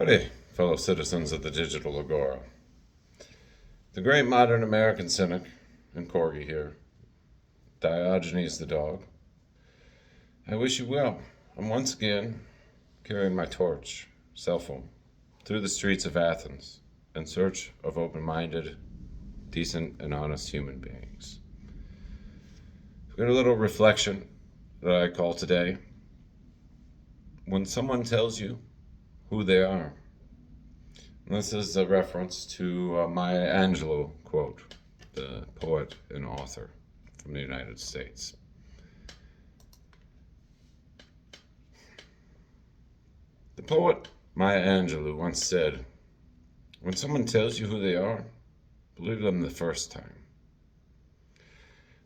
Howdy, fellow citizens of the digital agora. The great modern American cynic and corgi here, Diogenes the dog. I wish you well. I'm once again carrying my torch, cell phone, through the streets of Athens in search of open-minded, decent, and honest human beings. I've got a little reflection that I call today. When someone tells you who they are. And this is a reference to a Maya Angelou quote, the poet and author from the United States. The poet Maya Angelou once said, "When someone tells you who they are, believe them the first time."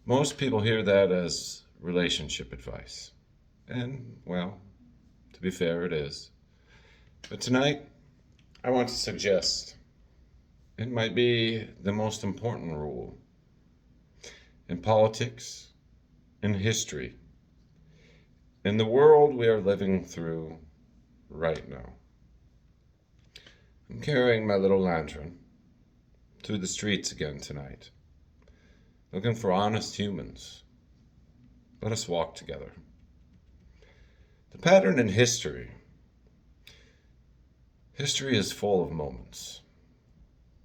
Most people hear that as relationship advice. And, well, to be fair, it is. But tonight, I want to suggest it might be the most important rule in politics, in history, in the world we are living through right now. I'm carrying my little lantern through the streets again tonight, looking for honest humans. Let us walk together. The pattern in history is full of moments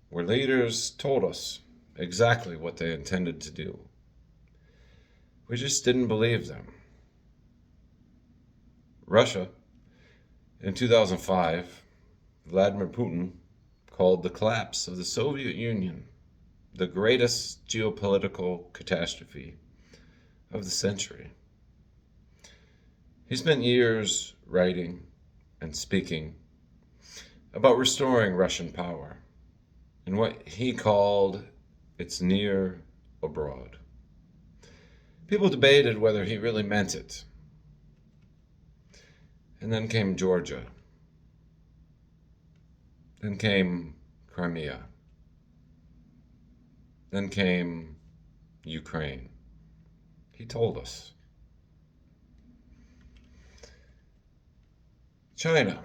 where leaders told us exactly what they intended to do. We just didn't believe them. Russia, in 2005, Vladimir Putin called the collapse of the Soviet Union the greatest geopolitical catastrophe of the century. He spent years writing and speaking about restoring Russian power in what he called its near abroad. People debated whether he really meant it. And then came Georgia. Then came Crimea. Then came Ukraine. He told us. China.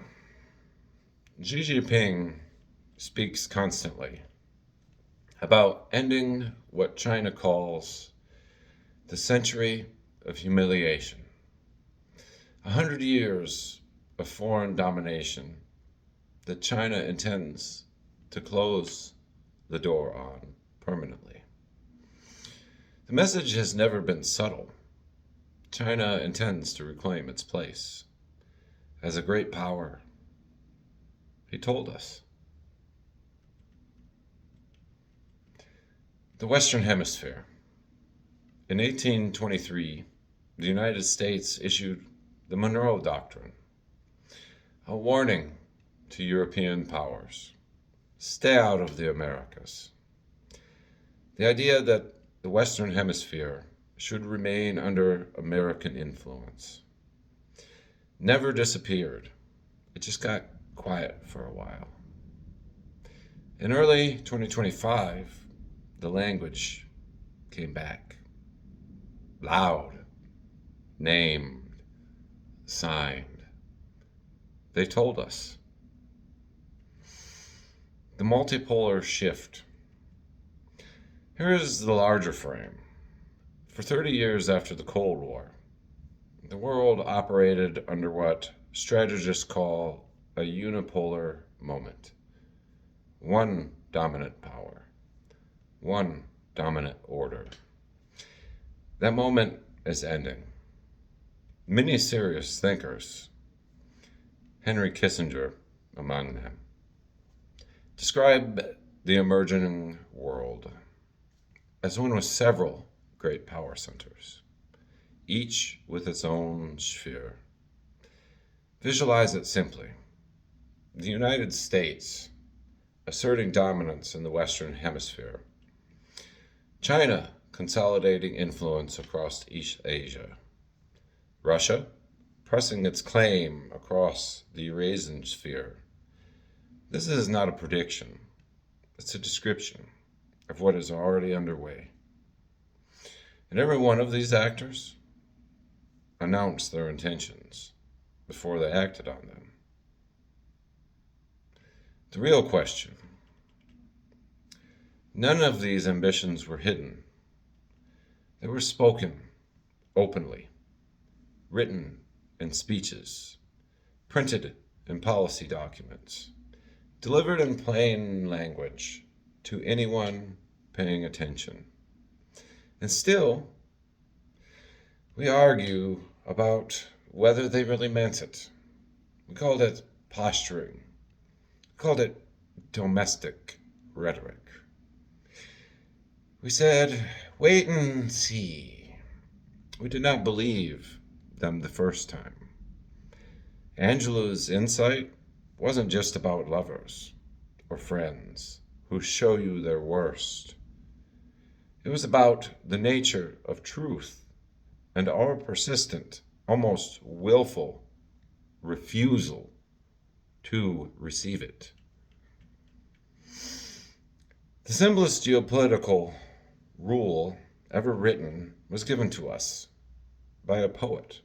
Xi Jinping speaks constantly about ending what China calls the century of humiliation. 100 years of foreign domination that China intends to close the door on permanently. The message has never been subtle. China intends to reclaim its place as a great power. He told us. The Western Hemisphere. In 1823, the United States issued the Monroe Doctrine, a warning to European powers. Stay out of the Americas. The idea that the Western Hemisphere should remain under American influence never disappeared. It just got quiet for a while. In early 2025, the language came back. Loud, named, signed. They told us. The multipolar shift. Here is the larger frame. For 30 years after the Cold War, the world operated under what strategists call a unipolar moment. One dominant power, one dominant order. That moment is ending. Many serious thinkers, Henry Kissinger among them, describe the emerging world as one with several great power centers, each with its own sphere. Visualize it simply. The United States asserting dominance in the Western Hemisphere. China consolidating influence across East Asia. Russia pressing its claim across the Eurasian sphere. This is not a prediction. It's a description of what is already underway. And every one of these actors announced their intentions before they acted on them. The real question: none of these ambitions were hidden. They were spoken openly, written in speeches, printed in policy documents, delivered in plain language to anyone paying attention. And still, we argue about whether they really meant it. We called it posturing. We called it domestic rhetoric. We said, wait and see. We did not believe them the first time. Angelou's insight wasn't just about lovers or friends who show you their worst. It was about the nature of truth and our persistent, almost willful refusal to receive it. The simplest geopolitical rule ever written was given to us by a poet,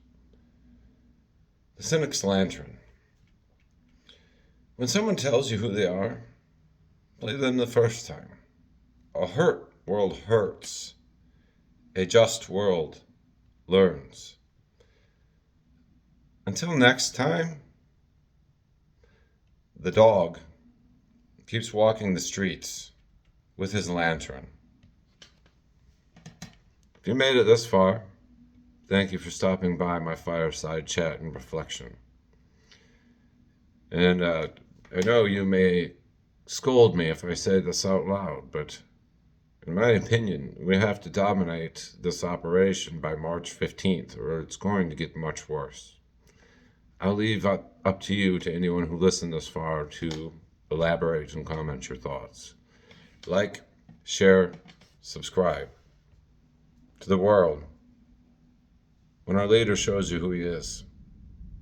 the cynic's lantern. When someone tells you who they are, believe them the first time. A hurt world hurts. A just world learns. Until next time, the dog keeps walking the streets with his lantern. If you made it this far, thank you for stopping by my fireside chat and reflection. And I know you may scold me if I say this out loud, but in my opinion, we have to dominate this operation by March 15th, or it's going to get much worse. I'll leave up to you, to anyone who listened this far, to elaborate and comment your thoughts. Like, share, subscribe. To the world, when our leader shows you who he is,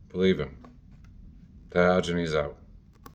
believe him. Diogenes out.